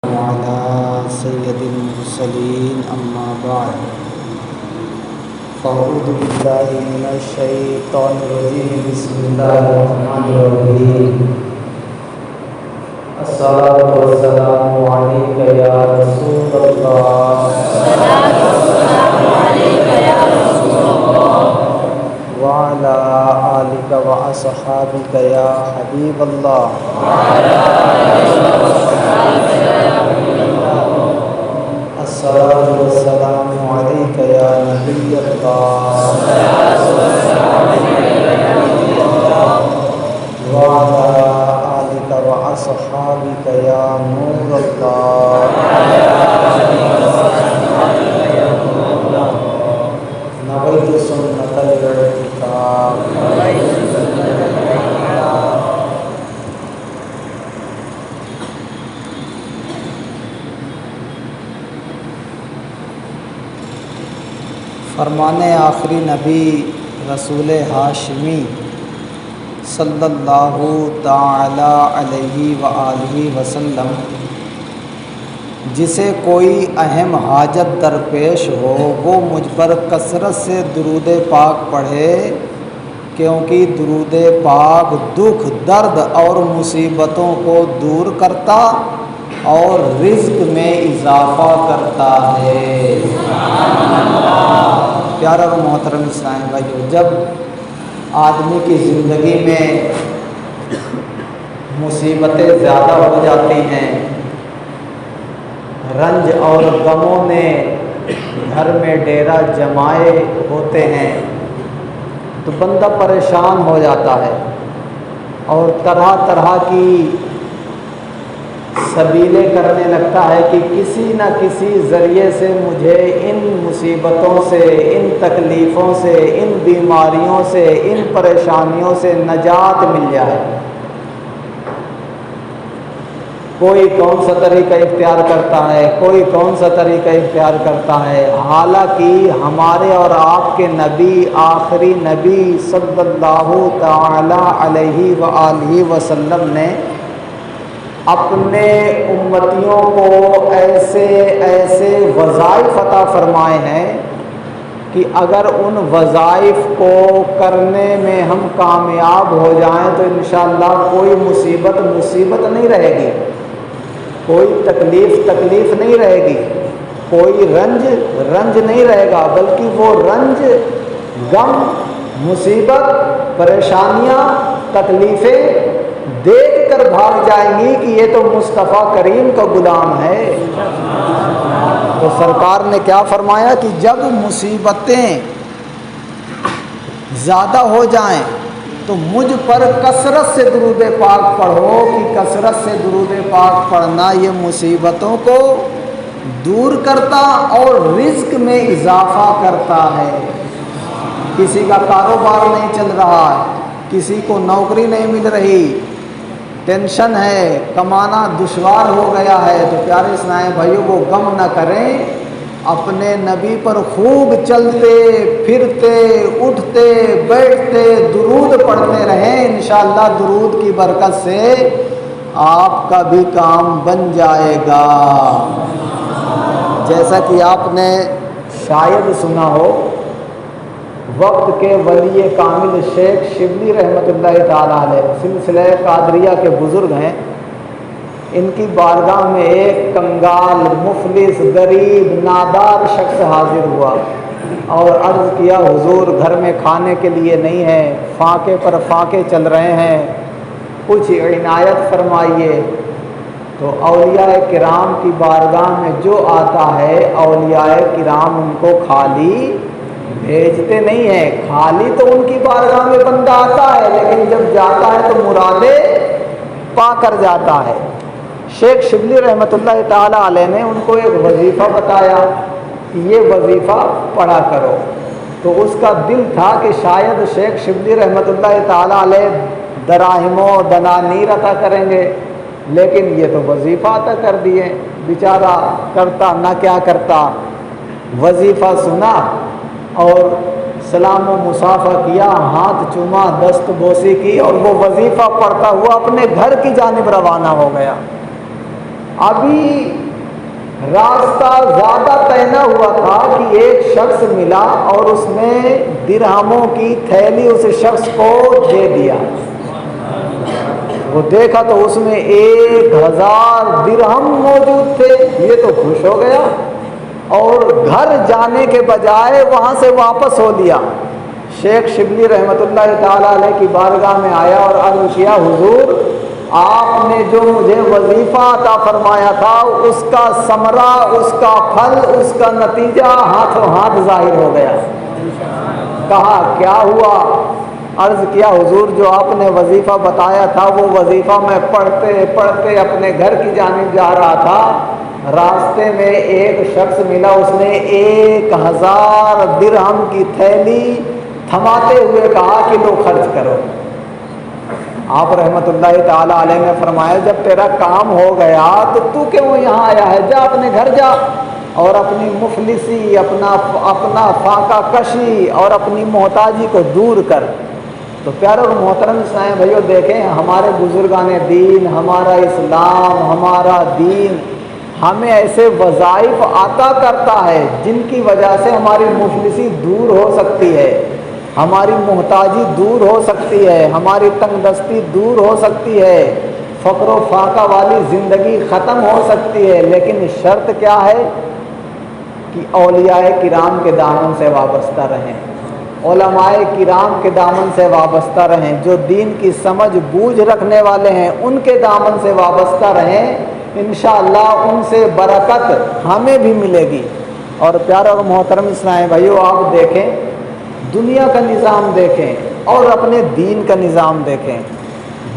وعلى سيد المرسلين أما بعد فأعوذ بالله من الشيطان الرجيم بسم الله الرحمن الرحيم الصلاة والسلام عليك يا رسول الله وعلى آلك وأصحابك يا حبيب الله الصلاة والسلام عليك يا نبي الله وعلى آلك وأصحابك يا نور الله نويت سنة الاعتكاف فرمان آخری نبی رسول ہاشمی صلی اللہ تعالی علیہ وآلہ وسلم جسے کوئی اہم حاجت درپیش ہو وہ مجھ پر کثرت سے درود پاک پڑھے، کیونکہ درود پاک دکھ درد اور مصیبتوں کو دور کرتا اور رزق میں اضافہ کرتا ہے۔ پیارا و محترم اسلام بھائیو، جب آدمی کی زندگی میں مصیبتیں زیادہ ہو جاتی ہیں، رنج اور غموں نے گھر میں ڈیرا جمائے ہوتے ہیں، تو بندہ پریشان ہو جاتا ہے اور طرح طرح کی سبیلیں کرنے لگتا ہے کہ کسی نہ کسی ذریعے سے مجھے ان مصیبتوں سے، ان تکلیفوں سے، ان بیماریوں سے، ان پریشانیوں سے نجات مل جائے۔ کوئی کون سا طریقہ اختیار کرتا ہے، کوئی کون سا طریقہ اختیار کرتا ہے، حالانکہ ہمارے اور آپ کے نبی، آخری نبی صلی اللہ تعالی علیہ وآلہ وسلم نے اپنے امتیوں کو ایسے ایسے وظائف عطا فرمائے ہیں کہ اگر ان وظائف کو کرنے میں ہم کامیاب ہو جائیں تو انشاءاللہ کوئی مصیبت نہیں رہے گی، کوئی تکلیف نہیں رہے گی، کوئی رنج نہیں رہے گا، بلکہ وہ رنج، غم، مصیبت، پریشانیاں، تکلیفیں دیکھ کر بھاگ جائیں گی کہ یہ تو مصطفیٰ کریم کا غلام ہے۔ تو سرکار نے کیا فرمایا کہ جب مصیبتیں زیادہ ہو جائیں تو مجھ پر کثرت سے درود پاک پڑھو، کہ کثرت سے درود پاک پڑھنا یہ مصیبتوں کو دور کرتا اور رزق میں اضافہ کرتا ہے۔ کسی کا کاروبار نہیں چل رہا ہے، کسی کو نوکری نہیں مل رہی، ٹینشن ہے، کمانا دشوار ہو گیا ہے، تو پیارے اسلام بھائیوں کو غم نہ کریں، اپنے نبی پر خوب چلتے پھرتے اٹھتے بیٹھتے درود پڑھتے رہیں، انشاءاللہ درود کی برکت سے آپ کا بھی کام بن جائے گا۔ جیسا کہ آپ نے شاید سنا ہو، وقت کے ولی کامل شیخ شبلی رحمۃ اللہ تعالیٰ علیہ سلسلہ قادریہ کے بزرگ ہیں، ان کی بارگاہ میں ایک کنگال، مفلس، غریب، نادار شخص حاضر ہوا اور عرض کیا حضور گھر میں کھانے کے لیے نہیں ہے، فاقے پر فاقے چل رہے ہیں، کچھ عنایت فرمائیے۔ تو اولیاء کرام کی بارگاہ میں جو آتا ہے اولیاء کرام ان کو خالی بھیجتے نہیں ہیں، خالی تو ان کی بارگاہ میں بندہ آتا ہے لیکن جب جاتا ہے تو مرادیں پا کر جاتا ہے۔ شیخ شبلی رحمۃ اللہ تعالیٰ علیہ نے ان کو ایک وظیفہ بتایا کہ یہ وظیفہ پڑھا کرو، تو اس کا دل تھا کہ شاید شیخ شبلی رحمۃ اللہ تعالیٰ علیہ دراہم و دنانیر عطا کریں گے، لیکن یہ تو وظیفہ عطا کر دیے، بیچارہ کرتا نہ کیا کرتا۔ وظیفہ سنا اور سلام و مصافحہ کیا، ہاتھ چوما، دست بوسی کی، اور وہ وظیفہ پڑھتا ہوا اپنے گھر کی جانب روانہ ہو گیا۔ ابھی راستہ زیادہ طے نہ ہوا تھا کہ ایک شخص ملا اور اس نے درہموں کی تھیلی اس شخص کو دے دیا. وہ دیکھا تو اس میں 1000 درہم موجود تھے. یہ تو خوش ہو گیا اور گھر جانے کے بجائے وہاں سے واپس ہو لیا. شیخ شبلی رحمۃ اللہ تعالیٰ علیہ کی بارگاہ میں آیا اور عرض کیا حضور آپ نے جو مجھے وظیفہ عطا فرمایا تھا اس کا ثمرہ، اس کا پھل، اس کا نتیجہ ہاتھوں ہاتھ ظاہر ہو گیا. کہا کیا ہوا؟ عرض کیا حضور جو آپ نے وظیفہ بتایا تھا وہ وظیفہ میں پڑھتے پڑھتے اپنے گھر کی جانب جا رہا تھا. راستے میں ایک شخص ملا، اس نے 1000 درہم کی تھیلی تھماتے ہوئے کہا کہ لو خرچ کرو. آپ رحمت اللہ تعالیٰ علیہ نے فرمایا جب تیرا کام ہو گیا تو کیوں یہاں آیا ہے؟ جا اپنے گھر جا اور اپنی مفلسی، اپنا فاقہ کشی اور اپنی محتاجی کو دور کر. تو پیارے اور محترم اسلام بھائیو دیکھیں ہمارے بزرگان دین، ہمارا اسلام، ہمارا دین ہمیں ایسے وظائف عطا کرتا ہے جن کی وجہ سے ہماری مفلسی دور ہو سکتی ہے، ہماری محتاجی دور ہو سکتی ہے، ہماری تنگ دستی دور ہو سکتی ہے، فقر و فاقہ والی زندگی ختم ہو سکتی ہے. لیکن شرط کیا ہے کہ اولیاء کرام کے دامن سے وابستہ رہیں، علماء کرام کے دامن سے وابستہ رہیں، جو دین کی سمجھ بوجھ رکھنے والے ہیں ان کے دامن سے وابستہ رہیں. انشاءاللہ ان سے برکت ہمیں بھی ملے گی. اور پیارے اور محترم اسلام بھائیو آپ دیکھیں دنیا کا نظام دیکھیں اور اپنے دین کا نظام دیکھیں.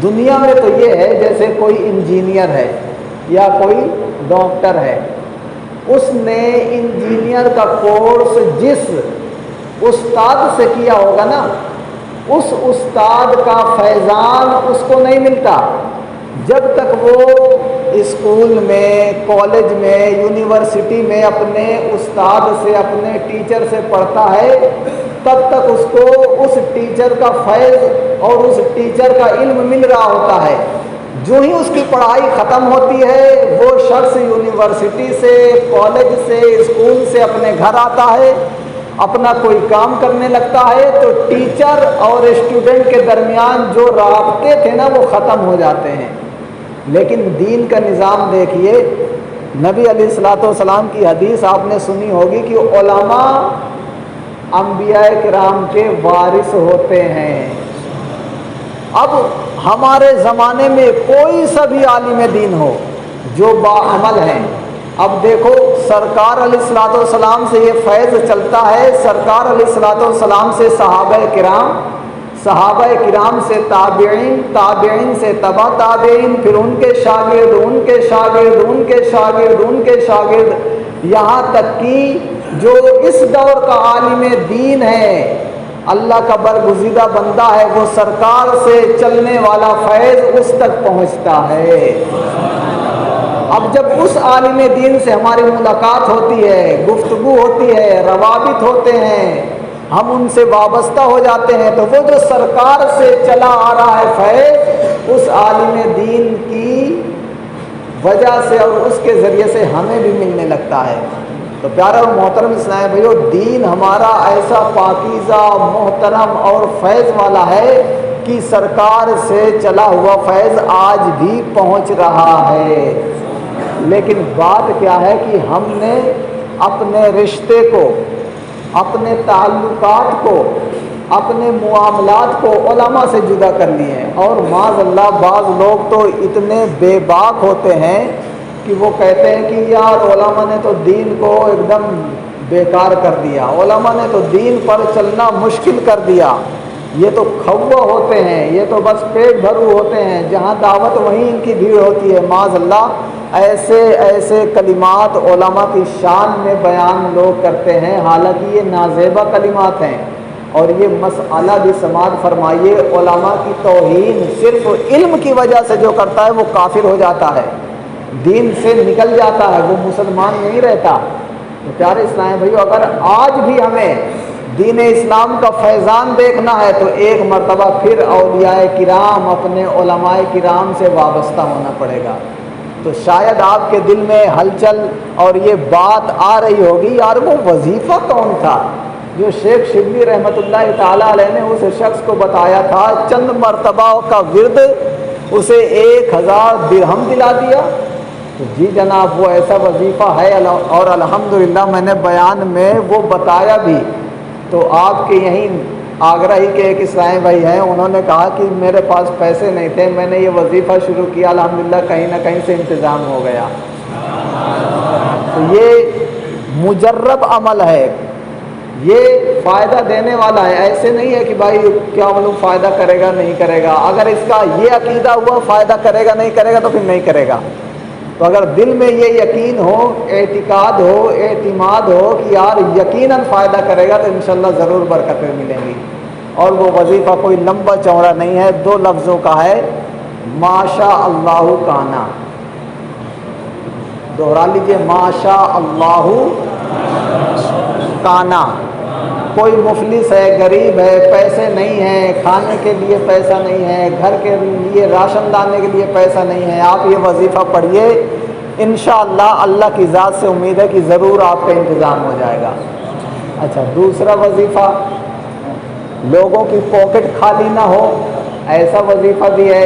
دنیا میں تو یہ ہے جیسے کوئی انجینئر ہے یا کوئی ڈاکٹر ہے، اس نے انجینئر کا کورس جس استاد سے کیا ہوگا نا، اس استاد کا فیضان اس کو نہیں ملتا جب تک وہ اسکول میں، کالج میں، یونیورسٹی میں اپنے استاد سے، اپنے ٹیچر سے پڑھتا ہے تب تک اس کو اس ٹیچر کا فیض اور اس ٹیچر کا علم مل رہا ہوتا ہے. جو ہی اس کی پڑھائی ختم ہوتی ہے وہ شخص یونیورسٹی سے، کالج سے، اسکول سے اپنے گھر آتا ہے، اپنا کوئی کام کرنے لگتا ہے تو ٹیچر اور اسٹوڈنٹ کے درمیان جو رابطے تھے نا وہ ختم ہو جاتے ہیں. لیکن دین کا نظام دیکھیے، نبی علیہ الصلوۃ والسلام کی حدیث آپ نے سنی ہوگی کہ علماء انبیاء کرام کے وارث ہوتے ہیں. اب ہمارے زمانے میں کوئی سا بھی عالم دین ہو جو باعمل ہیں، اب دیکھو سرکار علیہ الصلوۃ والسلام سے یہ فیض چلتا ہے، سرکار علیہ الصلوۃ والسلام سے صحابہ کرام، صحابہ کرام سے تابعین، تابعین سے تبع تابعین، پھر ان کے شاگرد، ان کے شاگرد، ان کے شاگرد، ان کے شاگرد، یہاں تک کہ جو اس دور کا عالم دین ہے، اللہ کا برگزیدہ بندہ ہے، وہ سرکار سے چلنے والا فیض اس تک پہنچتا ہے. اب جب اس عالم دین سے ہماری ملاقات ہوتی ہے، گفتگو ہوتی ہے، روابط ہوتے ہیں، ہم ان سے وابستہ ہو جاتے ہیں تو وہ جو سرکار سے چلا آ رہا ہے فیض اس عالم دین کی وجہ سے اور اس کے ذریعے سے ہمیں بھی ملنے لگتا ہے. تو پیارا اور محترم اسلام بھائیو دین ہمارا ایسا پاکیزہ، محترم اور فیض والا ہے کہ سرکار سے چلا ہوا فیض آج بھی پہنچ رہا ہے. لیکن بات کیا ہے کہ ہم نے اپنے رشتے کو، اپنے تعلقات کو، اپنے معاملات کو علماء سے جدا کر لیے ہیں. اور معاذ اللہ بعض لوگ تو اتنے بے باک ہوتے ہیں کہ وہ کہتے ہیں کہ یار علماء نے تو دین کو ایک دم بیکار کر دیا، علماء نے تو دین پر چلنا مشکل کر دیا، یہ تو کھوا ہوتے ہیں، یہ تو بس پیٹ بھرو ہوتے ہیں، جہاں دعوت وہیں ان کی بھیڑ ہوتی ہے. معاذ اللہ ایسے ایسے کلمات علماء کی شان میں بیان لوگ کرتے ہیں، حالانکہ یہ نازیبہ کلمات ہیں. اور یہ مسئلہ بھی سماعت فرمائیے، علماء کی توہین صرف علم کی وجہ سے جو کرتا ہے وہ کافر ہو جاتا ہے، دین سے نکل جاتا ہے، وہ مسلمان نہیں رہتا. تو پیارے اسلام بھائیو اگر آج بھی ہمیں دین اسلام کا فیضان دیکھنا ہے تو ایک مرتبہ پھر اولیاء کرام، اپنے علماء کرام سے وابستہ ہونا پڑے گا. تو شاید آپ کے دل میں ہلچل اور یہ بات آ رہی ہوگی، یار وہ وظیفہ کون تھا جو شیخ شبلی رحمۃ اللہ تعالیٰ علیہ نے اس شخص کو بتایا تھا، چند مرتبہ کا ورد اسے 1000 درہم دلا دیا؟ تو جی جناب وہ ایسا وظیفہ ہے، اور الحمدللہ میں نے بیان میں وہ بتایا بھی۔ تو آپ کے یہیں آگرہ ہی کے ایک اسرائیل بھائی ہیں، انہوں نے کہا کہ میرے پاس پیسے نہیں تھے، میں نے یہ وظیفہ شروع کیا، الحمدللہ کہیں نہ کہیں سے انتظام ہو گیا۔ تو یہ مجرب عمل ہے، یہ فائدہ دینے والا ہے، ایسے نہیں ہے کہ بھائی کیا معلوم فائدہ کرے گا نہیں کرے گا۔ اگر اس کا یہ عقیدہ ہوا فائدہ کرے گا نہیں کرے گا تو پھر نہیں کرے گا۔ تو اگر دل میں یہ یقین ہو، اعتقاد ہو، اعتماد ہو کہ یار یقیناً فائدہ کرے گا، تو انشاءاللہ ضرور برکتیں ملیں گی۔ اور وہ وظیفہ کوئی لمبا چوڑا نہیں ہے، 2 لفظوں کا ہے، ماشاء اللہ کانا۔ دوہرا لیجئے، ماشاء اللہ کانا۔ کوئی مفلس ہے، غریب ہے، پیسے نہیں ہیں، کھانے کے لیے پیسہ نہیں ہے، گھر کے لیے راشن لانے کے لیے پیسہ نہیں ہے، آپ یہ وظیفہ پڑھیے، انشاءاللہ اللہ کی ذات سے امید ہے کہ ضرور آپ کا انتظام ہو جائے گا۔ اچھا، دوسرا وظیفہ، لوگوں کی پاکٹ خالی نہ ہو، ایسا وظیفہ بھی ہے۔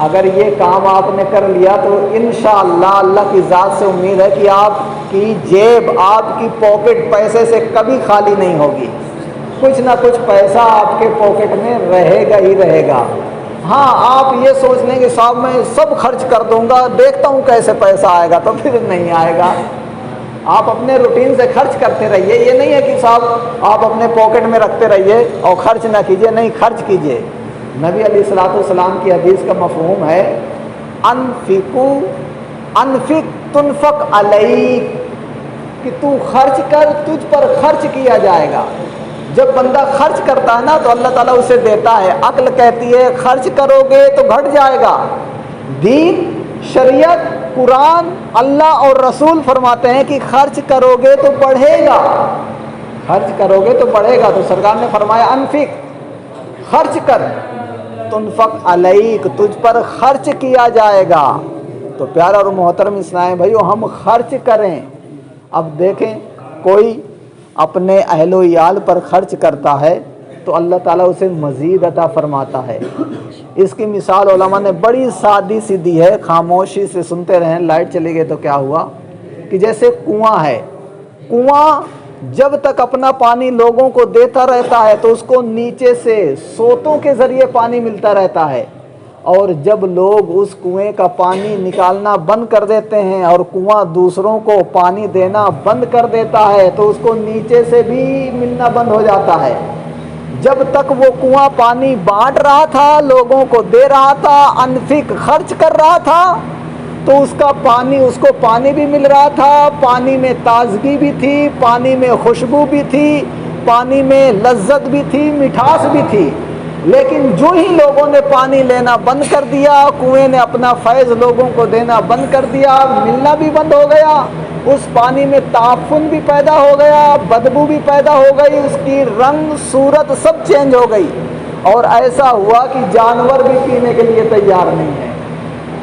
اگر یہ کام آپ نے کر لیا تو انشاءاللہ اللہ کی ذات سے امید ہے کہ آپ کی جیب، آپ کی پاکٹ پیسے سے کبھی خالی نہیں ہوگی، کچھ نہ کچھ پیسہ آپ کے پاکٹ میں رہے گا ہی رہے گا۔ ہاں آپ یہ سوچ لیں کہ صاحب میں سب خرچ کر دوں گا، دیکھتا ہوں کیسے پیسہ آئے گا، تو پھر نہیں آئے گا۔ آپ اپنے روٹین سے خرچ کرتے رہیے، یہ نہیں ہے کہ صاحب آپ اپنے پاکٹ میں رکھتے رہیے اور خرچ نہ کیجیے، نہیں، خرچ کیجیے۔ نبی علیہ الصلوۃ والسلام کی حدیث کا مفہوم ہے انفق تنفق علیک، کہ تو خرچ کر، تجھ پر خرچ کیا جائے گا۔ جب بندہ خرچ کرتا ہے نا تو اللہ تعالیٰ اسے دیتا ہے۔ عقل کہتی ہے خرچ کرو گے تو گھٹ جائے گا، دین، شریعت، قرآن، اللہ اور رسول فرماتے ہیں کہ خرچ کرو گے تو بڑھے گا، خرچ کرو گے تو بڑھے گا۔ تو سرکار نے فرمایا انفق، خرچ کر، تنفق علیک، تجھ پر خرچ کیا جائے گا۔ تو پیارا اور محترم اسلام بھائیو، ہم خرچ کریں۔ اب دیکھیں، کوئی اپنے اہل و عیال پر خرچ کرتا ہے تو اللہ تعالیٰ اسے مزید عطا فرماتا ہے۔ اس کی مثال علماء نے بڑی سادی سی دی ہے، خاموشی سے سنتے رہیں، لائٹ چلی گئی تو کیا ہوا کہ جیسے کنواں ہے، کنواں جب تک اپنا پانی لوگوں کو دیتا رہتا ہے تو اس کو نیچے سے سوتوں کے ذریعے پانی ملتا رہتا ہے، اور جب لوگ اس کنویں کا پانی نکالنا بند کر دیتے ہیں اور کنواں دوسروں کو پانی دینا بند کر دیتا ہے تو اس کو نیچے سے بھی ملنا بند ہو جاتا ہے۔ جب تک وہ کنواں پانی بانٹ رہا تھا، لوگوں کو دے رہا تھا، انفق خرچ کر رہا تھا، تو اس کا پانی، اس کو پانی بھی مل رہا تھا، پانی میں تازگی بھی تھی، پانی میں خوشبو بھی تھی، پانی میں لذت بھی تھی، مٹھاس بھی تھی۔ لیکن جو ہی لوگوں نے پانی لینا بند کر دیا، کنویں نے اپنا فیض لوگوں کو دینا بند کر دیا، ملنا بھی بند ہو گیا، اس پانی میں تعفن بھی پیدا ہو گیا، بدبو بھی پیدا ہو گئی، اس کی رنگ صورت سب چینج ہو گئی، اور ایسا ہوا کہ جانور بھی پینے کے لیے تیار نہیں ہے۔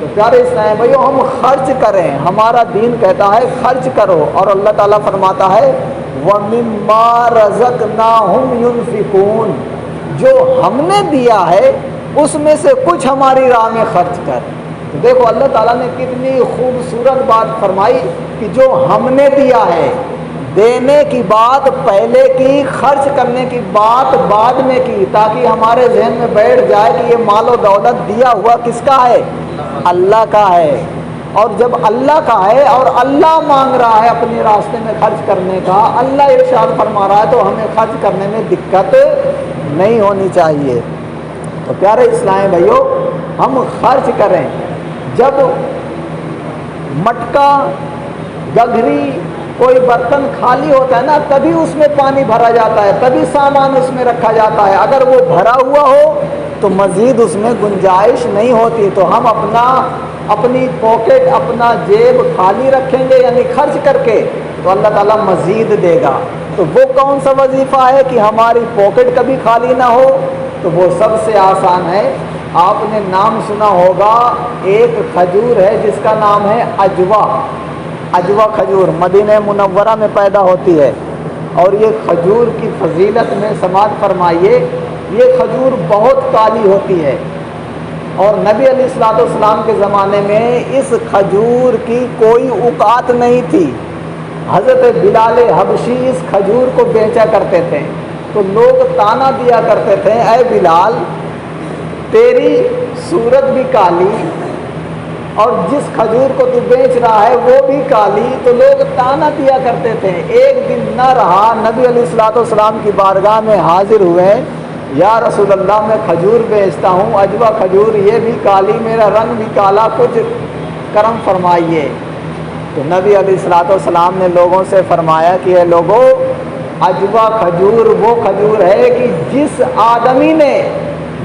تو پیارے اسلام بھائیو، ہم خرچ کریں، ہمارا دین کہتا ہے خرچ کرو، اور اللہ تعالیٰ فرماتا ہے وَمِمَّا رَزَقْنَاهُمْ يُنْفِقُونَ، جو ہم نے دیا ہے اس میں سے کچھ ہماری راہ میں خرچ کر۔ تو دیکھو اللہ تعالیٰ نے کتنی خوبصورت بات فرمائی کہ جو ہم نے دیا ہے، دینے کی بات پہلے کی، خرچ کرنے کی بات بعد میں کی، تاکہ ہمارے ذہن میں بیٹھ جائے کہ یہ مال و دولت دیا ہوا کس کا ہے؟ اللہ کا ہے۔ اور جب اللہ کا ہے اور اللہ مانگ رہا ہے اپنے راستے میں خرچ کرنے کا، اللہ ارشاد فرما رہا ہے، تو ہمیں خرچ کرنے میں دقت نہیں ہونی چاہیے۔ تو پیارے اسلام بھائیو، ہم خرچ کریں۔ جب مٹکا، گگھری، کوئی برتن خالی ہوتا ہے نا، تبھی اس میں پانی بھرا جاتا ہے، تبھی سامان اس میں رکھا جاتا ہے۔ اگر وہ بھرا ہوا ہو تو مزید اس میں گنجائش نہیں ہوتی۔ تو ہم اپنی پاکٹ، اپنا جیب خالی رکھیں گے یعنی خرچ کر کے، تو اللہ تعالیٰ مزید دے گا۔ تو وہ کون سا وظیفہ ہے کہ ہماری پاکٹ کبھی خالی نہ ہو؟ تو وہ سب سے آسان ہے آپ نے نام سنا ہوگا، ایک کھجور ہے جس کا نام ہے عجوا۔ عجوا کھجور مدینہ منورہ میں پیدا ہوتی ہے، اور یہ کھجور کی فضیلت میں سماعت فرمائیے، یہ کھجور بہت کالی ہوتی ہے، اور نبی علیہ الصلوۃ والسلام کے زمانے میں اس کھجور کی کوئی اوقات نہیں تھی۔ حضرت بلال حبشی اس کھجور کو بیچا کرتے تھے، تو لوگ طعنہ دیا کرتے تھے، اے بلال تیری صورت بھی کالی اور جس کھجور کو تو بیچ رہا ہے وہ بھی کالی، تو لوگ طعنہ دیا کرتے تھے۔ ایک دن نہ رہا، نبی علیہ الصلوۃ والسلام کی بارگاہ میں حاضر ہوئے، یا رسول اللہ میں کھجور بیچتا ہوں، عجوا کھجور، یہ بھی کالی، میرا رنگ بھی کالا، کچھ کرم فرمائیے۔ تو نبی علیہ الصلوۃ والسلام نے لوگوں سے فرمایا کہ اے لوگو، عجوا کھجور وہ کھجور ہے کہ جس آدمی نے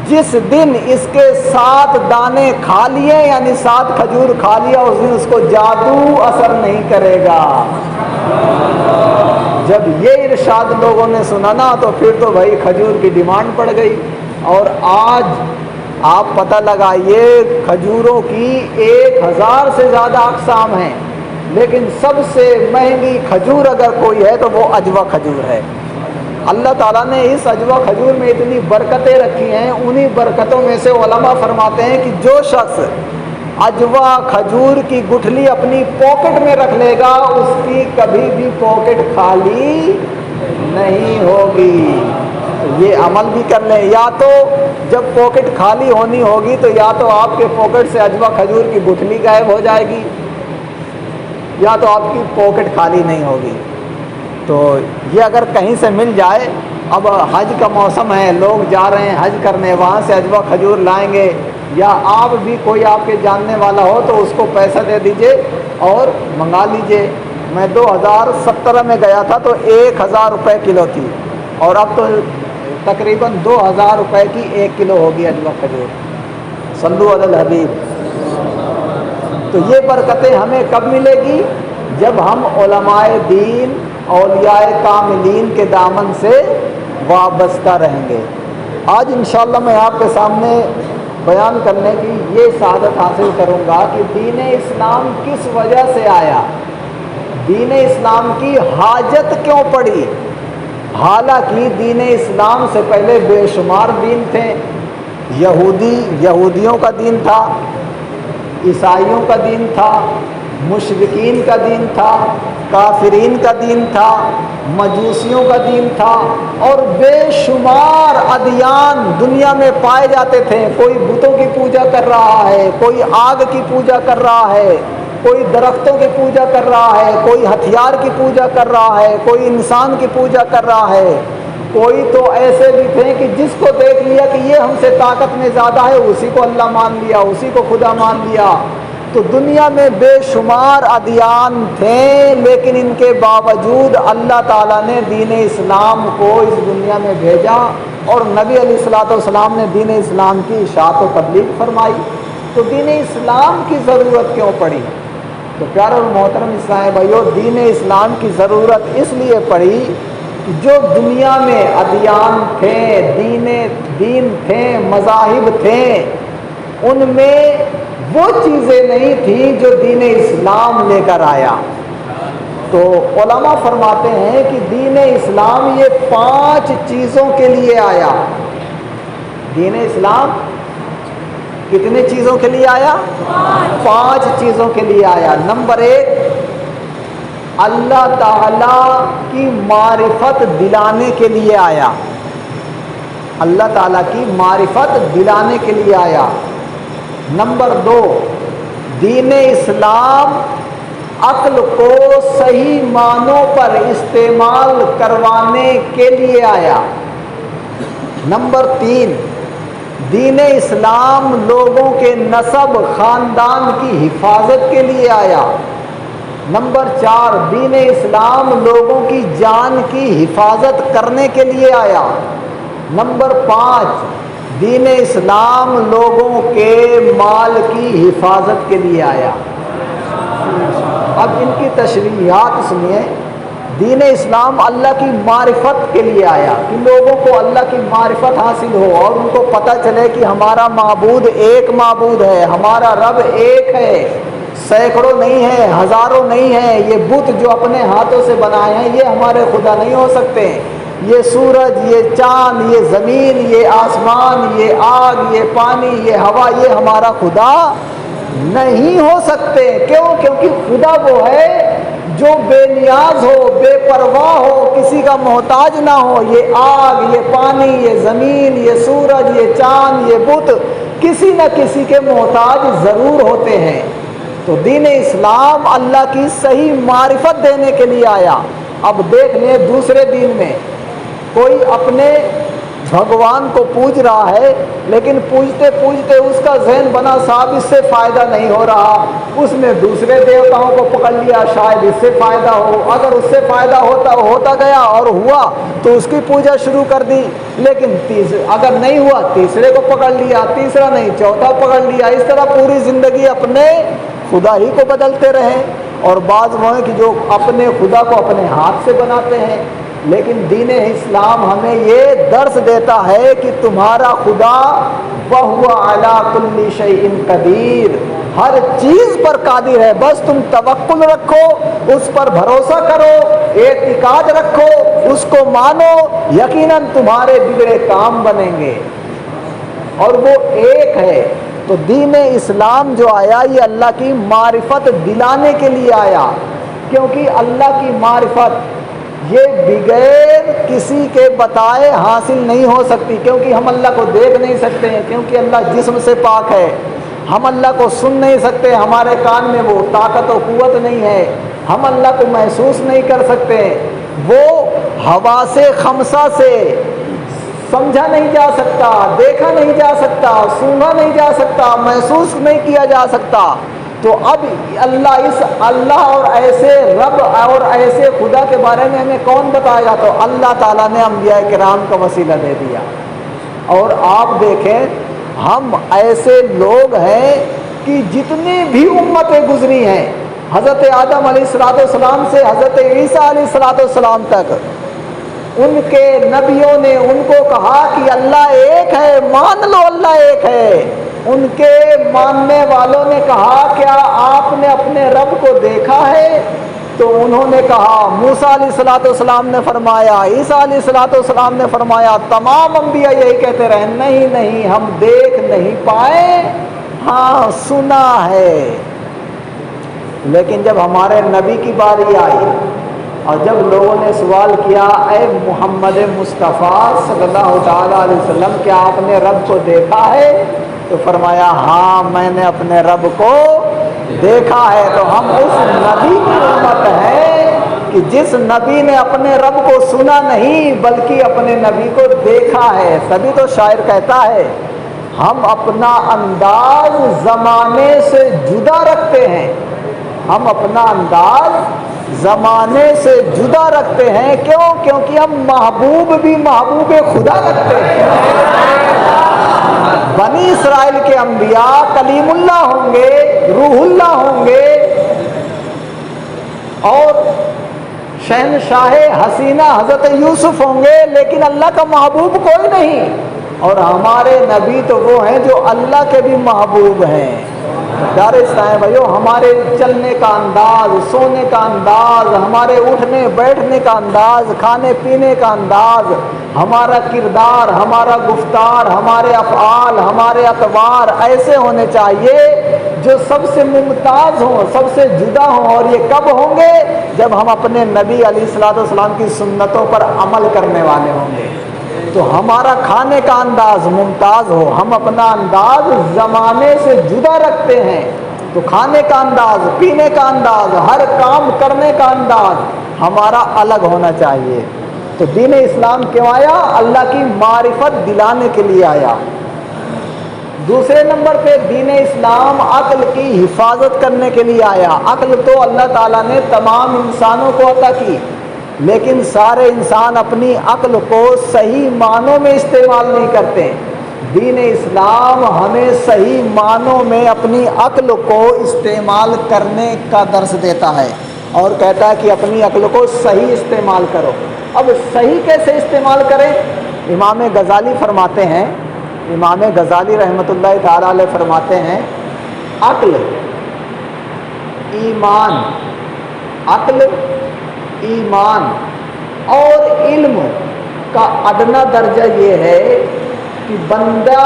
جس دن اس کے 7 دانے کھا لیے، یعنی 7 کھجور کھا لیا، اس دن اس کو جادو اثر نہیں کرے گا۔ جب یہ ارشاد لوگوں نے سنا نا، تو پھر تو بھائی کھجور کی ڈیمانڈ پڑ گئی، اور آج آپ پتہ لگائیے کھجوروں کی 1000 سے زیادہ اقسام ہیں، لیکن سب سے مہنگی کھجور اگر کوئی ہے تو وہ عجوا کھجور ہے۔ اللہ تعالیٰ نے اس عجوا کھجور میں اتنی برکتیں رکھی ہیں، انہی برکتوں میں سے علماء فرماتے ہیں کہ جو شخص عجوا کھجور کی گٹھلی اپنی پاکٹ میں رکھ لے گا، اس کی کبھی بھی پاکٹ خالی نہیں ہوگی۔ یہ عمل بھی کر لیں، یا تو جب پاکٹ خالی ہونی ہوگی تو یا تو آپ کے پاکٹ سے عجوا کھجور کی گٹھلی غائب ہو جائے گی، یا تو آپ کی پاکٹ خالی نہیں ہوگی۔ تو یہ اگر کہیں سے مل جائے، اب حج کا موسم ہے، لوگ جا رہے ہیں حج کرنے، وہاں سے عجوا کھجور لائیں گے، یا آپ بھی کوئی آپ کے جاننے والا ہو تو اس کو پیسہ دے دیجئے اور منگا لیجئے۔ میں 2017 میں گیا تھا تو 1000 روپے کلو تھی، اور اب تو تقریباً 2000 روپے کی 1 کلو ہوگی عجوا کھجور۔ صلو علی الحبیب۔ تو یہ برکتیں ہمیں کب ملے گی؟ جب ہم علماء دین، اولیاء کاملین کے دامن سے وابستہ رہیں گے۔ آج انشاءاللہ میں آپ کے سامنے بیان کرنے کی یہ سعادت حاصل کروں گا کہ دین اسلام کس وجہ سے آیا، دین اسلام کی حاجت کیوں پڑی۔ حالانکہ دین اسلام سے پہلے بے شمار دین تھے، یہودیوں کا دین تھا، عیسائیوں کا دین تھا، مشرکین کا دین تھا، کافرین کا دین تھا، مجوسیوں کا دین تھا، اور بے شمار ادیان دنیا میں پائے جاتے تھے۔ کوئی بتوں کی پوجا کر رہا ہے، کوئی آگ کی پوجا کر رہا ہے، کوئی درختوں کی پوجا کر رہا ہے، کوئی ہتھیار کی پوجا کر رہا ہے، کوئی انسان کی پوجا کر رہا ہے، کوئی تو ایسے بھی تھے کہ جس کو دیکھ لیا کہ یہ ہم سے طاقت میں زیادہ ہے، اسی کو اللہ مان لیا، اسی کو خدا مان لیا۔ تو دنیا میں بے شمار ادیان تھے، لیکن ان کے باوجود اللہ تعالیٰ نے دین اسلام کو اس دنیا میں بھیجا، اور نبی علیہ الصلوۃ والسلام نے دین اسلام کی اشاعت و تبلیغ فرمائی۔ تو دین اسلام کی ضرورت کیوں پڑی؟ تو پیارے اور محترم اسلام بھائیو، دین اسلام کی ضرورت اس لیے پڑی کہ جو دنیا میں ادیان تھے، دین تھے، مذاہب تھے، ان میں وہ چیزیں نہیں تھیں جو دین اسلام لے کر آیا۔ تو علماء فرماتے ہیں کہ دین اسلام یہ 5 چیزوں کے لیے آیا۔ دین اسلام کتنے چیزوں کے لیے آیا؟ 5 چیزوں کے لیے آیا۔ نمبر 1، اللہ تعالیٰ کی معرفت دلانے کے لیے آیا، اللہ تعالیٰ کی معرفت دلانے کے لیے آیا۔ نمبر 2، دین اسلام عقل کو صحیح معنوں پر استعمال کروانے کے لیے آیا۔ نمبر 3، دین اسلام لوگوں کے نسب خاندان کی حفاظت کے لیے آیا۔ نمبر 4، دین اسلام لوگوں کی جان کی حفاظت کرنے کے لیے آیا۔ نمبر 5، دین اسلام لوگوں کے مال کی حفاظت کے لیے آیا۔ اب ان کی تشریحات سنیے۔ دین اسلام اللہ کی معرفت کے لیے آیا کہ لوگوں کو اللہ کی معرفت حاصل ہو اور ان کو پتہ چلے کہ ہمارا معبود ایک معبود ہے، ہمارا رب ایک ہے، سینکڑوں نہیں ہیں، ہزاروں نہیں ہیں۔ یہ بت جو اپنے ہاتھوں سے بنائے ہیں یہ ہمارے خدا نہیں ہو سکتے۔ یہ سورج، یہ چاند، یہ زمین، یہ آسمان، یہ آگ، یہ پانی، یہ ہوا، یہ ہمارا خدا نہیں ہو سکتے۔ کیوں؟ کیونکہ خدا وہ ہے جو بے نیاز ہو، بے پرواہ ہو، کسی کا محتاج نہ ہو۔ یہ آگ، یہ پانی، یہ زمین، یہ سورج، یہ چاند، یہ بت کسی نہ کسی کے محتاج ضرور ہوتے ہیں۔ تو دین اسلام اللہ کی صحیح معرفت دینے کے لیے آیا۔ اب دیکھ لیں دوسرے دین میں کوئی اپنے بھگوان کو پوج رہا ہے، لیکن پوجتے پوجتے اس کا ذہن بنا صاحب اس سے فائدہ نہیں ہو رہا، اس نے دوسرے دیوتاؤں کو پکڑ لیا شاید اس سے فائدہ ہو، اگر اس سے فائدہ ہوتا گیا اور ہوا تو اس کی پوجا شروع کر دی، لیکن اگر نہیں ہوا تیسرے کو پکڑ لیا، تیسرا نہیں چوتھا پکڑ لیا، اس طرح پوری زندگی اپنے خدا ہی کو بدلتے رہے۔ اور بعض وہ ہیں کہ جو اپنے خدا کو اپنے ہاتھ سے بناتے ہیں۔ لیکن دین اسلام ہمیں یہ درس دیتا ہے کہ تمہارا خدا وَهُوَ عَلَىٰ كُلِّ شَيْءٍ قدیر، ہر چیز پر قادر ہے، بس تم توکل رکھو، اس پر بھروسہ کرو، اعتقاد رکھو، اس کو مانو، یقیناً تمہارے بگڑے کام بنیں گے۔ اور وہ ایک ہے۔ تو دین اسلام جو آیا یہ اللہ کی معرفت دلانے کے لیے آیا، کیونکہ اللہ کی معرفت یہ بغیر کسی کے بتائے حاصل نہیں ہو سکتی، کیونکہ ہم اللہ کو دیکھ نہیں سکتے ہیں، کیونکہ اللہ جسم سے پاک ہے۔ ہم اللہ کو سن نہیں سکتے، ہمارے کان میں وہ طاقت و قوت نہیں ہے، ہم اللہ کو محسوس نہیں کر سکتے۔ وہ حواس خمسہ سے سمجھا نہیں جا سکتا، دیکھا نہیں جا سکتا، سونگا نہیں جا سکتا، محسوس نہیں کیا جا سکتا۔ تو اب اللہ اور ایسے رب اور ایسے خدا کے بارے میں ہمیں کون بتائے گا؟ تو اللہ تعالیٰ نے انبیاء کرام کا وسیلہ دے دیا۔ اور آپ دیکھیں ہم ایسے لوگ ہیں کہ جتنی بھی امتیں گزری ہیں، حضرت آدم علیہ السلام سے حضرت عیسیٰ علیہ السلام تک، ان کے نبیوں نے ان کو کہا کہ اللہ ایک ہے، مان لو اللہ ایک ہے۔ ان کے ماننے والوں نے کہا کیا آپ نے اپنے رب کو دیکھا ہے؟ تو انہوں نے کہا، موسیٰ علیہ السلام نے فرمایا، عیسیٰ علیہ السلام نے فرمایا، تمام انبیاء یہی کہتے رہے، نہیں نہیں ہم دیکھ نہیں پائے، ہاں سنا ہے۔ لیکن جب ہمارے نبی کی باری آئی اور جب لوگوں نے سوال کیا، اے محمد مصطفیٰ صلی اللہ تعالیٰ علیہ وسلم کیا آپ نے رب کو دیکھا ہے؟ تو فرمایا ہاں میں نے اپنے رب کو دیکھا ہے۔ تو ہم اس نبی کی امت ہیں کہ جس نبی نے اپنے رب کو سنا نہیں بلکہ اپنے نبی کو دیکھا ہے۔ تبھی تو شاعر کہتا ہے ہم اپنا انداز زمانے سے جدا رکھتے ہیں، ہم اپنا انداز زمانے سے جدا رکھتے ہیں۔ کیوں؟ کیونکہ ہم محبوب بھی محبوب خدا رکھتے ہیں۔ بنی اسرائیل کے انبیاء کلیم اللہ ہوں گے، روح اللہ ہوں گے، اور شہنشاہ حسینہ حضرت یوسف ہوں گے، لیکن اللہ کا محبوب کوئی نہیں۔ اور ہمارے نبی تو وہ ہیں جو اللہ کے بھی محبوب ہیں۔ دارستان بھائیو، ہمارے چلنے کا انداز، سونے کا انداز، ہمارے اٹھنے بیٹھنے کا انداز، کھانے پینے کا انداز، ہمارا کردار، ہمارا گفتار، ہمارے افعال، ہمارے اقوال ایسے ہونے چاہیے جو سب سے ممتاز ہوں، سب سے جدا ہوں۔ اور یہ کب ہوں گے؟ جب ہم اپنے نبی علیہ السلام کی سنتوں پر عمل کرنے والے ہوں گے۔ تو ہمارا کھانے کا انداز ممتاز ہو، ہم اپنا انداز زمانے سے جدا رکھتے ہیں، تو کھانے کا انداز، پینے کا انداز، ہر کام کرنے کا انداز ہمارا الگ ہونا چاہیے۔ تو دین اسلام کیوں آیا؟ اللہ کی معرفت دلانے کے لیے آیا۔ دوسرے نمبر پہ دین اسلام عقل کی حفاظت کرنے کے لیے آیا۔ عقل تو اللہ تعالیٰ نے تمام انسانوں کو عطا کی، لیکن سارے انسان اپنی عقل کو صحیح معنوں میں استعمال نہیں کرتے۔ دین اسلام ہمیں صحیح معنوں میں اپنی عقل کو استعمال کرنے کا درس دیتا ہے۔ اور کہتا ہے کہ اپنی عقل کو صحیح استعمال کرو۔ اب صحیح کیسے استعمال کریں؟ امام غزالی فرماتے ہیں، امام غزالی رحمۃ اللہ تعالی علیہ فرماتے ہیں، عقل ایمان، عقل ایمان اور علم کا ادنا درجہ یہ ہے کہ بندہ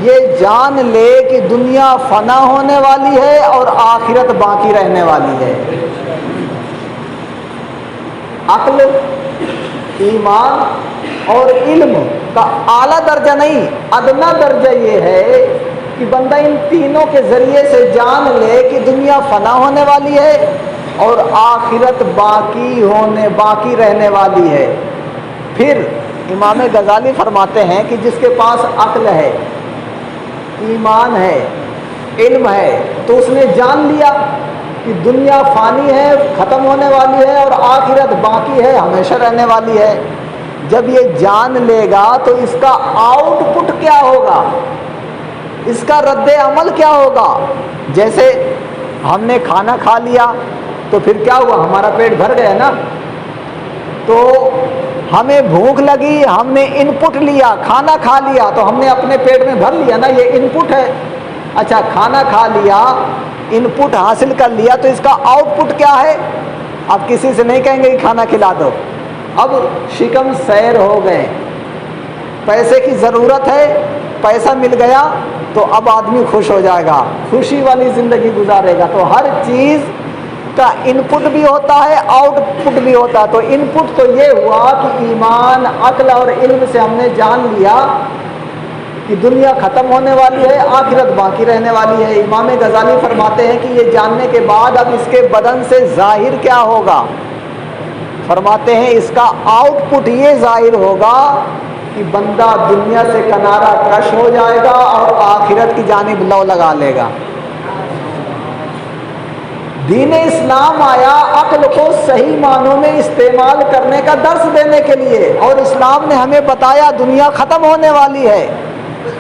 یہ جان لے کہ دنیا فنا ہونے والی ہے اور آخرت باقی رہنے والی ہے۔ عقل ایمان اور علم کا اعلیٰ درجہ نہیں، ادنا درجہ یہ ہے کہ بندہ ان تینوں کے ذریعے سے جان لے کہ دنیا فنا ہونے والی ہے اور آخرت باقی رہنے والی ہے۔ پھر امام غزالی فرماتے ہیں کہ جس کے پاس عقل ہے، ایمان ہے، علم ہے، تو اس نے جان لیا کہ دنیا فانی ہے، ختم ہونے والی ہے اور آخرت باقی ہے، ہمیشہ رہنے والی ہے۔ جب یہ جان لے گا تو اس کا آؤٹ پٹ کیا ہوگا، اس کا رد عمل کیا ہوگا؟ جیسے ہم نے کھانا کھا لیا تو پھر کیا ہوا، ہمارا پیٹ بھر گیا نا، تو ہمیں بھوک لگی، ہم نے ان پٹ لیا، کھانا کھا لیا تو ہم نے اپنے پیٹ میں بھر لیا نا، یہ ان پٹ ہے۔ اچھا کھانا کھا لیا، ان پٹ حاصل کر لیا، تو اس کا آؤٹ پٹ کیا ہے؟ اب کسی سے نہیں کہیں گے کہ کھانا کھلا دو، اب شکم سیر ہو گئے، پیسے کی ضرورت ہے، پیسہ مل گیا تو اب آدمی خوش ہو جائے گا، خوشی والی زندگی گزارے گا۔ تو ہر چیز کا ان پٹ بھی ہوتا ہے، آؤٹ پٹ بھی ہوتا ہے۔ تو ان پٹ تو یہ ہوا کہ ایمان، عقل اور علم سے ہم نے جان لیا کہ دنیا ختم ہونے والی ہے، آخرت باقی رہنے والی ہے۔ امام غزالی فرماتے ہیں کہ یہ جاننے کے بعد اب اس کے بدن سے ظاہر کیا ہوگا؟ فرماتے ہیں اس کا آؤٹ پٹ یہ ظاہر ہوگا کہ بندہ دنیا سے کنارہ کش ہو جائے گا اور آخرت کی جانب لو لگا لے گا۔ دین اسلام آیا عقل کو صحیح معنوں میں استعمال کرنے کا درس دینے کے لیے، اور اسلام نے ہمیں بتایا دنیا ختم ہونے والی ہے۔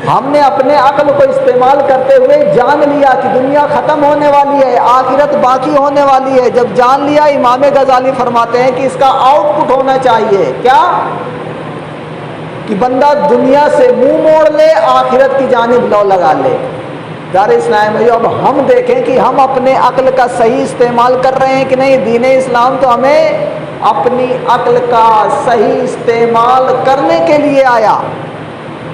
ہم نے اپنے عقل کو استعمال کرتے ہوئے جان لیا کہ دنیا ختم ہونے والی ہے، آخرت باقی ہونے والی ہے۔ جب جان لیا، امام غزالی فرماتے ہیں کہ اس کا آؤٹ پٹ ہونا چاہیے کیا؟ کہ بندہ دنیا سے منہ موڑ لے، آخرت کی جانب لو لگا لے۔ دار اسلام بھائی، اب ہم دیکھیں کہ ہم اپنے عقل کا صحیح استعمال کر رہے ہیں کہ نہیں۔ دین اسلام تو ہمیں اپنی عقل کا صحیح استعمال کرنے کے لیے آیا،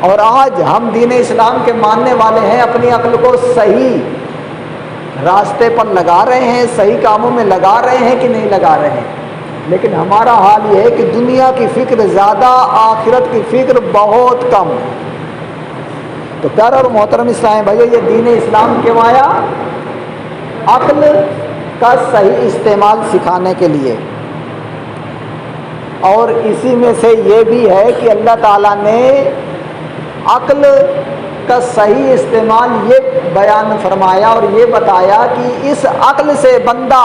اور آج ہم دین اسلام کے ماننے والے ہیں، اپنی عقل کو صحیح راستے پر لگا رہے ہیں، صحیح کاموں میں لگا رہے ہیں کہ نہیں لگا رہے ہیں۔ لیکن ہمارا حال یہ ہے کہ دنیا کی فکر زیادہ، آخرت کی فکر بہت کم۔ تو پیارے اور محترم اسلام بھائیو، یہ دین اسلام کیوں آیا؟ عقل کا صحیح استعمال سکھانے کے لیے، اور اسی میں سے یہ بھی ہے کہ اللہ تعالیٰ نے عقل کا صحیح استعمال یہ بیان فرمایا اور یہ بتایا کہ اس عقل سے بندہ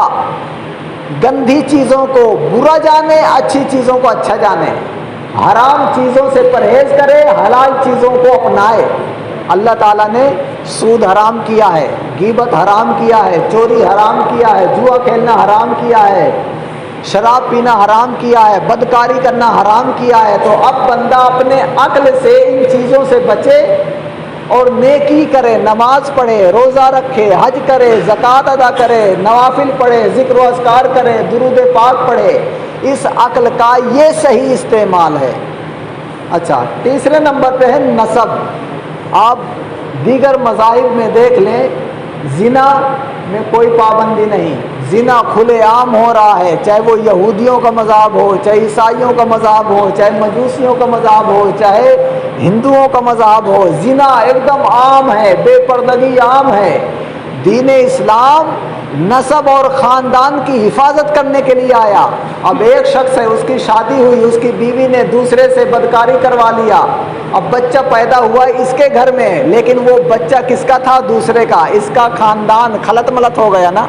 گندی چیزوں کو برا جانے، اچھی چیزوں کو اچھا جانے، حرام چیزوں سے پرہیز کرے، حلال چیزوں کو اپنائے۔ اللہ تعالیٰ نے سود حرام کیا ہے، غیبت حرام کیا ہے، چوری حرام کیا ہے، جوا کھیلنا حرام کیا ہے، شراب پینا حرام کیا ہے، بدکاری کرنا حرام کیا ہے۔ تو اب بندہ اپنے عقل سے ان چیزوں سے بچے اور نیکی کرے، نماز پڑھے، روزہ رکھے، حج کرے، زکوٰۃ ادا کرے، نوافل پڑھے، ذکر و اذکار کرے، درود پاک پڑھے۔ اس عقل کا یہ صحیح استعمال ہے۔ اچھا، تیسرے نمبر پہ ہے نسب۔ آپ دیگر مذاہب میں دیکھ لیں، زنا میں کوئی پابندی نہیں، زنا کھلے عام ہو رہا ہے، چاہے وہ یہودیوں کا مذہب ہو، چاہے عیسائیوں کا مذہب ہو، چاہے مجوسیوں کا مذہب ہو، چاہے ہندوؤں کا مذہب ہو، زنا ایک دم عام ہے، بے پردگی عام ہے۔ دین اسلام نسب اور خاندان کی حفاظت کرنے کے لیے آیا۔ اب ایک شخص ہے، اس کی شادی ہوئی، اس کی بیوی نے دوسرے سے بدکاری کروا لیا، اب بچہ پیدا ہوا اس کے گھر میں، لیکن وہ بچہ کس کا تھا؟ دوسرے کا۔ اس کا خاندان خلط ملط ہو گیا نا،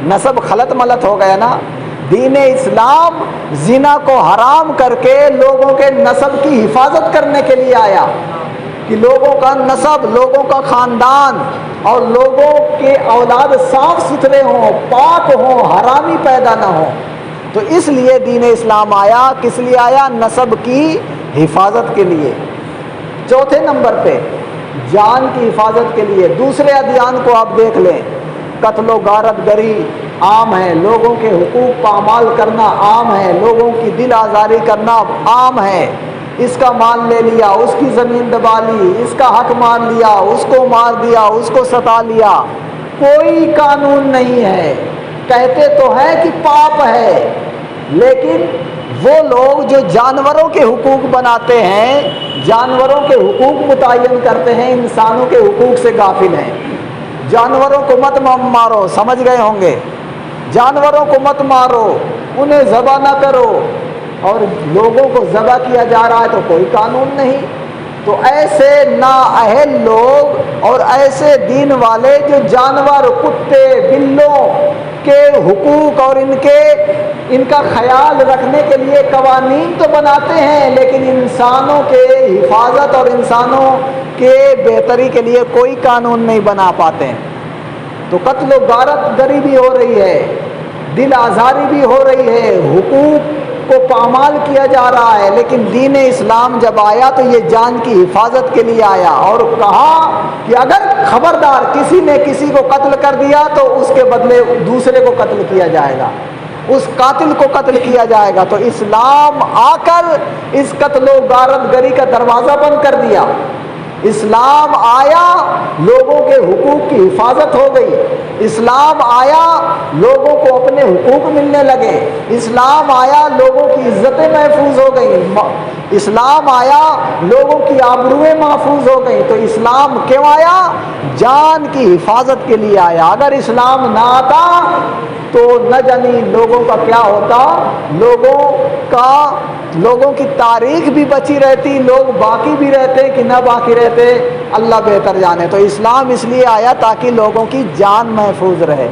نسب خلط ملط ہو گیا نا۔ دین اسلام زنا کو حرام کر کے لوگوں کے نسب کی حفاظت کرنے کے لیے آیا کہ لوگوں کا نسب، لوگوں کا خاندان اور لوگوں کے اولاد صاف ستھرے ہوں، پاک ہوں، حرامی پیدا نہ ہوں۔ تو اس لیے دین اسلام آیا۔ کس لیے آیا؟ نسب کی حفاظت کے لیے۔ چوتھے نمبر پہ جان کی حفاظت کے لیے۔ دوسرے ادیان کو آپ دیکھ لیں، قتل و غارت گری عام ہے، لوگوں کے حقوق پامال کرنا عام ہے، لوگوں کی دل آزاری کرنا عام ہے۔ اس کا مال لے لیا، اس کی زمین دبا لی، اس کا حق مار لیا، اس کو مار دیا، اس کو ستا لیا، کوئی قانون نہیں ہے۔ کہتے تو ہے کہ پاپ ہے، لیکن وہ لوگ جو جانوروں کے حقوق بناتے ہیں، جانوروں کے حقوق متعین کرتے ہیں، انسانوں کے حقوق سے غافل ہیں۔ جانوروں کو مت مارو، سمجھ گئے ہوں گے، جانوروں کو مت مارو، انہیں ذبح نہ کرو، اور لوگوں کو ذبح کیا جا رہا ہے تو کوئی قانون نہیں۔ تو ایسے نااہل لوگ اور ایسے دین والے جو جانور، کتے، بلوں کے حقوق اور ان کا خیال رکھنے کے لیے قوانین تو بناتے ہیں، لیکن انسانوں کے حفاظت اور انسانوں کے بہتری کے لیے کوئی قانون نہیں بنا پاتے ہیں۔ تو قتل و غارت گری بھی ہو رہی ہے، دل آزاری بھی ہو رہی ہے، حقوق کو پامال کیا جا رہا ہے، لیکن دین اسلام جب آیا تو یہ جان کی حفاظت کے لیے آیا، اور کہا کہ اگر خبردار کسی نے کسی کو قتل کر دیا تو اس کے بدلے دوسرے کو قتل کیا جائے گا، اس قاتل کو قتل کیا جائے گا۔ تو اسلام آ کر اس قتل و غارت گری کا دروازہ بند کر دیا۔ اسلام آیا، لوگوں کے حقوق کی حفاظت ہو گئی۔ اسلام آیا، لوگوں کو اپنے حقوق ملنے لگے۔ اسلام آیا، لوگوں کی عزتیں محفوظ ہو گئیں۔ اسلام آیا، لوگوں کی آبروئیں محفوظ ہو گئیں۔ تو اسلام کیوں آیا؟ جان کی حفاظت کے لیے آیا۔ اگر اسلام نہ آتا تو نہ جانی لوگوں کا کیا ہوتا، لوگوں کی تاریخ بھی بچی رہتی، لوگ باقی بھی رہتے کہ نہ باقی رہتے، اللہ بہتر جانے۔ تو اسلام اس لیے آیا تاکہ لوگوں کی جان محفوظ رہے۔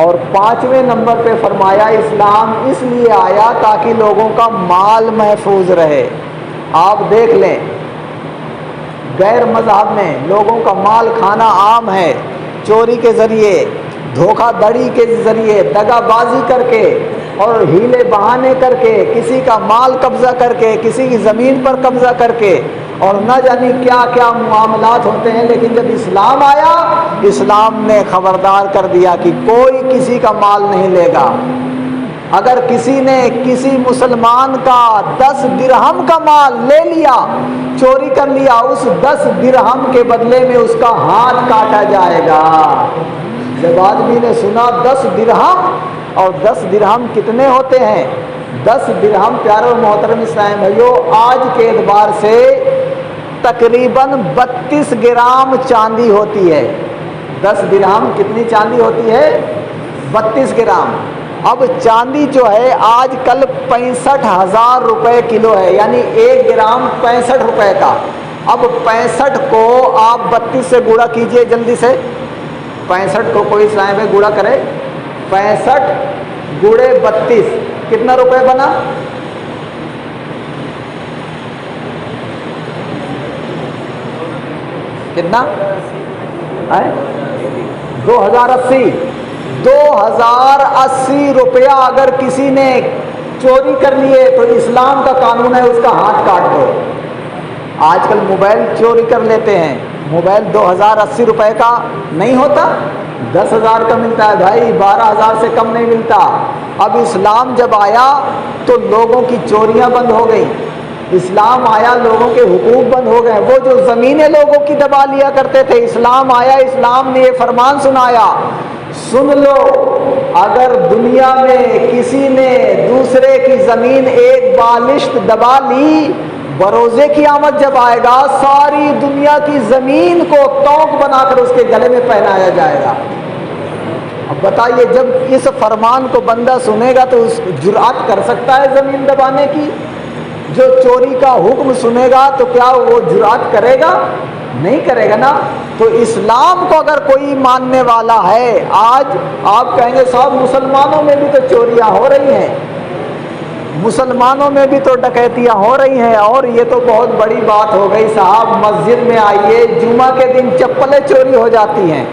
اور پانچویں نمبر پہ فرمایا اسلام اس لیے آیا تاکہ لوگوں کا مال محفوظ رہے۔ آپ دیکھ لیں، غیر مذہب میں لوگوں کا مال کھانا عام ہے، چوری کے ذریعے، دھوکہ دڑی کے ذریعے، دغا بازی کر کے اور ہیلے بہانے کر کے، کسی کا مال قبضہ کر کے، کسی کی زمین پر قبضہ کر کے، اور نہ جانے کیا کیا معاملات ہوتے ہیں۔ لیکن جب اسلام آیا، اسلام نے خبردار کر دیا کہ کوئی کسی کا مال نہیں لے گا۔ اگر کسی نے کسی مسلمان کا 10 درہم کا مال لے لیا، چوری کر لیا، اس 10 درہم کے بدلے میں اس کا ہاتھ کاٹا جائے گا۔ جب آدمی نے سنا 10 درہم، اور 10 درہم کتنے ہوتے ہیں؟ 10 درہم پیارے محترم اسلام بھائیو آج کے اعتبار سے تقریباً 32 گرام چاندی ہوتی ہے۔ 10 درہم کتنی چاندی ہوتی ہے؟ 32 گرام۔ اب چاندی جو ہے آج کل 65,000 روپے کلو ہے، یعنی 1 گرام 65 روپے کا۔ اب 65 کو آپ 32 سے گوڑا کیجئے جلدی سے۔ 65 کو کوئی اسلام میں گوڑا کرے، 65 گوڑے 32 کتنا روپے بنا؟ کتنا؟ 2080 2080 روپیہ اگر کسی نے چوری کر لیے تو اسلام کا قانون ہے اس کا ہاتھ کاٹ دو۔ آج کل موبائل چوری کر لیتے ہیں، موبائل 2080 روپے کا نہیں ہوتا، 10,000 کا ملتا ہے بھائی، 12,000 سے کم نہیں ملتا۔ اب اسلام جب آیا تو لوگوں کی چوریاں بند ہو گئیں، اسلام آیا لوگوں کے حقوق بند ہو گئے۔ وہ جو زمینیں لوگوں کی دبا لیا کرتے تھے، اسلام آیا، اسلام نے یہ فرمان سنایا، سن لو اگر دنیا میں کسی نے دوسرے کی زمین ایک بالشت دبا لی، بروزے کی آمد جب آئے گا ساری دنیا کی زمین کو توق بنا کر اس کے گلے میں پہنایا جائے گا۔ اب بتائیے جب اس فرمان کو بندہ سنے گا تو اس جرأت کر سکتا ہے زمین دبانے کی؟ جو چوری کا حکم سنے گا تو کیا وہ جرأت کرے گا؟ نہیں کرے گا نا۔ تو اسلام کو اگر کوئی ماننے والا ہے، آج آپ کہیں گے صاحب مسلمانوں میں بھی تو چوریاں ہو رہی ہیں، مسلمانوں میں بھی تو ڈکیتیاں ہو رہی ہیں، اور یہ تو بہت بڑی بات ہو گئی صاحب۔ مسجد میں آئیے، جمعہ کے دن چپلیں چوری ہو جاتی ہیں،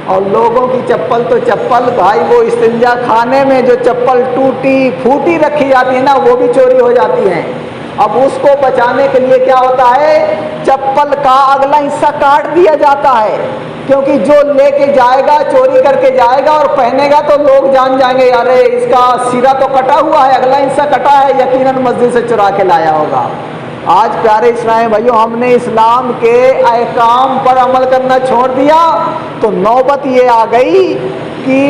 اور لوگوں کی چپل تو چپل بھائی، وہ استنجا خانے میں جو چپل ٹوٹی پھوٹی رکھی جاتی ہے نا، وہ بھی چوری ہو جاتی ہیں۔ اب اس کو بچانے کے لیے کیا ہوتا ہے، چپل کا اگلا حصہ کاٹ دیا جاتا ہے، کیونکہ جو لے کے جائے گا، چوری کر کے جائے گا اور پہنے گا تو لوگ جان جائیں گے ارے اس کا سرا تو کٹا ہوا ہے، اگلا حصہ کٹا ہے، یقیناً مسجد سے چرا کے لایا ہوگا۔ آج پیارے اسلام بھائیو، ہم نے اسلام کے احکام پر عمل کرنا چھوڑ دیا تو نوبت یہ آ گئی کہ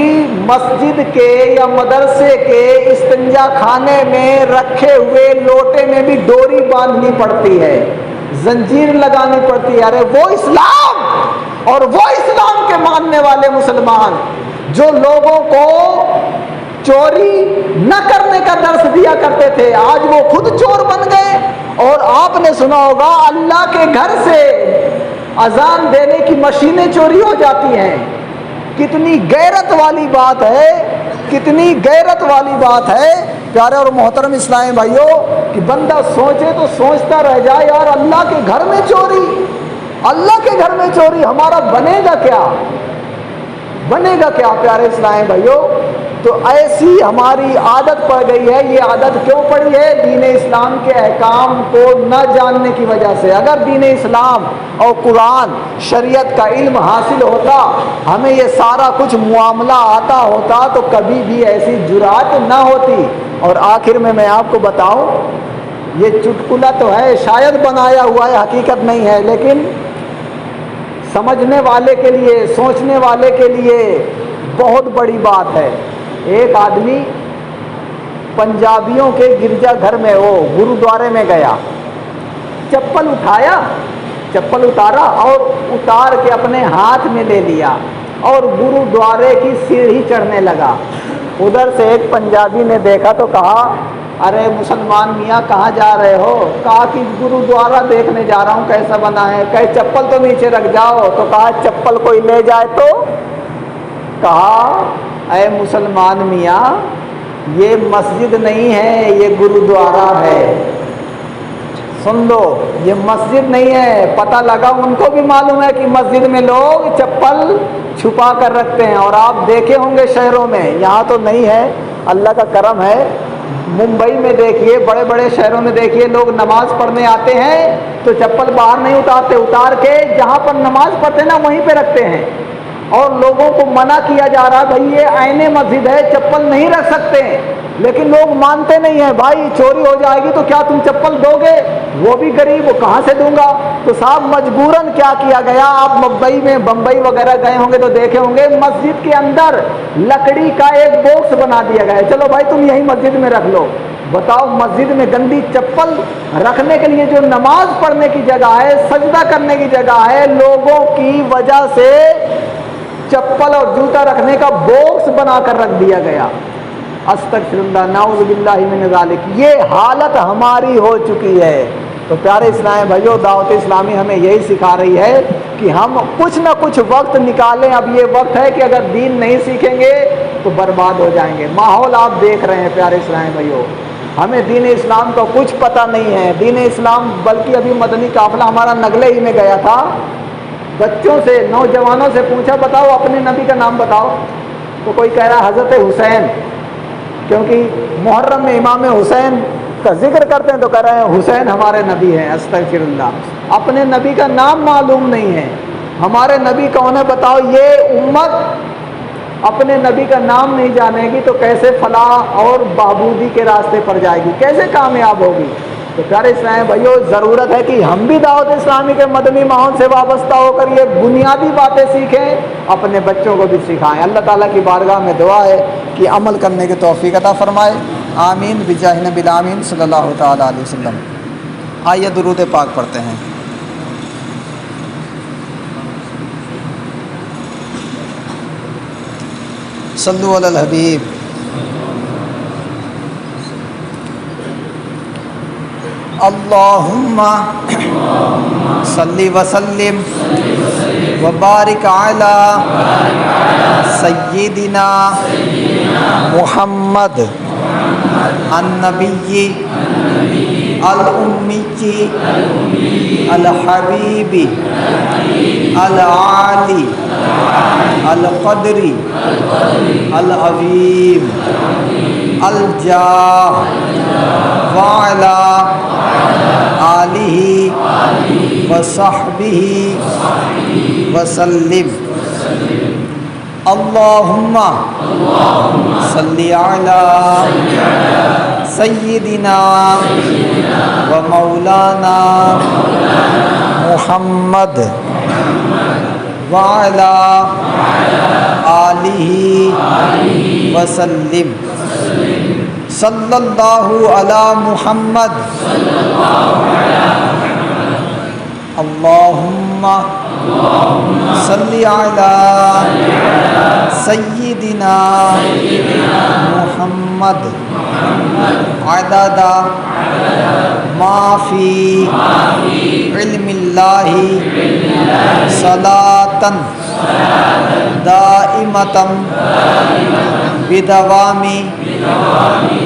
مسجد کے یا مدرسے کے استنجا خانے میں رکھے ہوئے لوٹے میں بھی ڈوری باندھنی پڑتی ہے، زنجیر لگانی پڑتی ہے۔ ارے وہ اسلام اور وہ اسلام کے ماننے والے مسلمان جو لوگوں کو چوری نہ کرنے کا درس دیا کرتے تھے، آج وہ خود چور بن گئے۔ اور آپ نے سنا ہوگا اللہ کے گھر سے اذان دینے کی مشینیں چوری ہو جاتی ہیں۔ کتنی غیرت والی بات ہے، کتنی غیرت والی بات ہے پیارے اور محترم اسلامی بھائیوں، کہ بندہ سوچے تو سوچتا رہ جائے یار، اللہ کے گھر میں چوری، اللہ کے گھر میں چوری، ہمارا بنے گا کیا، بنے گا کیا پیارے اسلامی بھائیوں؟ تو ایسی ہماری عادت پڑ گئی ہے۔ یہ عادت کیوں پڑی ہے؟ دین اسلام کے احکام کو نہ جاننے کی وجہ سے۔ اگر دین اسلام اور قرآن شریعت کا علم حاصل ہوتا، ہمیں یہ سارا کچھ معاملہ آتا ہوتا، تو کبھی بھی ایسی جرات نہ ہوتی۔ اور آخر میں آپ کو بتاؤں، یہ چٹکلا تو ہے، شاید بنایا ہوا ہے، حقیقت نہیں ہے، لیکن سمجھنے والے کے لیے، سوچنے والے کے لیے بہت بڑی بات ہے۔ ایک آدمی پنجابیوں کے گرجا گھر میں، وہ گرودوارے میں گیا، چپل اٹھایا، چپل اتارا اور اتار کے اپنے ہاتھ میں لے لیا اور گرودوارے کی سیڑھی چڑھنے لگا۔ ادھر سے ایک پنجابی نے دیکھا تو کہا ارے مسلمان میاں کہاں جا رہے ہو؟ کہا کہ گرودوارہ دیکھنے جا رہا ہوں کیسا بنا ہے۔ کہے چپل تو نیچے رکھ جاؤ، تو کہا چپل کوئی لے جائے تو؟ کہا اے مسلمان میاں، یہ مسجد نہیں ہے، یہ گرودوارہ ہے، سن لو، یہ مسجد نہیں ہے۔ پتہ لگا ان کو بھی معلوم ہے کہ مسجد میں لوگ چپل چھپا کر رکھتے ہیں، اور آپ دیکھے ہوں گے شہروں میں، یہاں تو نہیں ہے، اللہ کا کرم ہے۔ ممبئی میں دیکھیے، بڑے بڑے شہروں میں دیکھیے، لوگ نماز پڑھنے آتے ہیں تو چپل باہر نہیں اتارتے، اتار کے جہاں پر نماز پڑھتے ہیں نا وہیں پہ رکھتے ہیں، اور لوگوں کو منع کیا جا رہا ہے بھائی یہ عین مسجد ہے، چپل نہیں رکھ سکتے، لیکن لوگ مانتے نہیں ہیں۔ بھائی چوری ہو جائے گی تو کیا تم چپل دو گے؟ وہ بھی غریب، وہ کہاں سے دوں گا؟ تو صاحب مجبوراً کیا کیا گیا، آپ ممبئی میں، بمبئی وغیرہ گئے ہوں گے تو دیکھے ہوں گے، مسجد کے اندر لکڑی کا ایک باکس بنا دیا گیا ہے، چلو بھائی تم یہی مسجد میں رکھ لو۔ بتاؤ، مسجد میں گندی چپل رکھنے کے لیے جو نماز پڑھنے کی جگہ ہے، سجدہ کرنے کی جگہ ہے، لوگوں کی وجہ سے چپل اور جوتا رکھنے کا باکس بنا کر رکھ دیا گیا۔ استغفر اللہ، نعوذ باللہ من ذالک، یہ حالت ہماری ہو چکی ہے۔ تو پیارے اسلامی بھائیو، دعوت اسلامی ہمیں یہی سکھا رہی ہے کہ ہم کچھ نہ کچھ وقت نکالیں۔ اب یہ وقت ہے کہ اگر دین نہیں سیکھیں گے تو برباد ہو جائیں گے۔ ماحول آپ دیکھ رہے ہیں پیارے اسلامی بھائیو، ہمیں دین اسلام کا کچھ پتہ نہیں ہے۔ دین اسلام، بلکہ ابھی مدنی قافلہ ہمارا نگلے ہی میں گیا تھا، بچوں سے، نوجوانوں سے پوچھا بتاؤ اپنے نبی کا نام بتاؤ، تو کوئی کہہ رہا حضرت حسین، کیونکہ محرم میں امام حسین کا ذکر کرتے ہیں تو کہہ رہے ہیں حسین ہمارے نبی ہیں۔ استغفر اللہ، اپنے نبی کا نام معلوم نہیں ہے۔ ہمارے نبی کون ہے بتاؤ؟ یہ امت اپنے نبی کا نام نہیں جانے گی تو کیسے فلاح اور بہبودی کے راستے پر جائے گی، کیسے کامیاب ہوگی؟ تو پیارے اسلامی بھائیو، ضرورت ہے کہ ہم بھی دعوت اسلامی کے مدنی ماحول سے وابستہ ہو کر یہ بنیادی باتیں سیکھیں، اپنے بچوں کو بھی سکھائیں۔ اللہ تعالیٰ کی بارگاہ میں دعا ہے کہ عمل کرنے کی توفیق عطا فرمائے، آمین بجاہ نبی الامین صلی اللہ تعالیٰ علیہ وسلم۔ آئیے درود پاک پڑھتے ہیں۔ صلو علی الحبیب۔ اللہم صلی وسلم وبارک علی سیدنا محمد النبی الأمی الحبیب العالی القدر العظیم الجاہ وعلا آلہ وصحبہ وسلم اللہم صلی علی سیدنا و مولانا محمد وعلی آلہ وسلم صلی اللہ علی محمد اللہم صلی علی سیدنا محمد عدد ما فی علم اللہ صلاۃ دائمۃ بدوام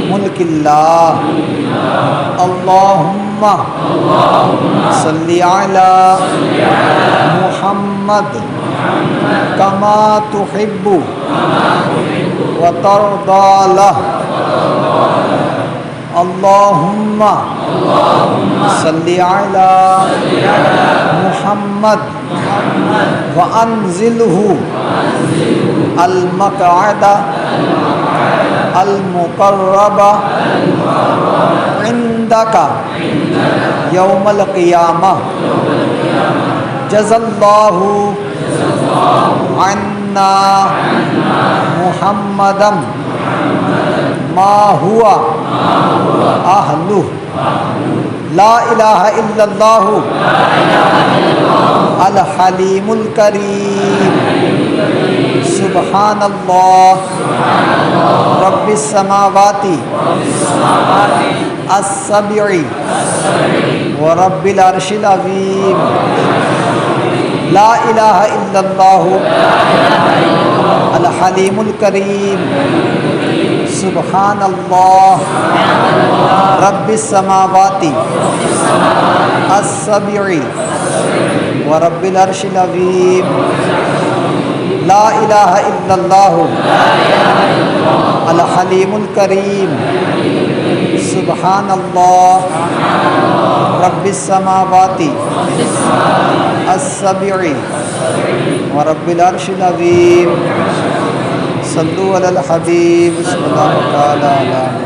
ملک اللہ اللہم صلی علی محمد کما تحب وترضى له اللہم صلی علی محمد وانزلہ المقعد المقرب عندک یوم القیامہ جزا اللہ عنا محمدا ما ہوا اہلہ لا الہ الا اللہ الحلیم الکریم سبحان اللہ رب السماوات السبع ورب العرش العظیم لا الہ الا اللہ الحلیم الکریم سبحان اللہ رب السماوات السبع ورب العرش العظیم لا الہ الا اللہ الحلیم الکریم سبحان اللہ رب السماوات السبع ورب العرش العظیم صلو علی الحبیب صلی اللہ تعالی علیہ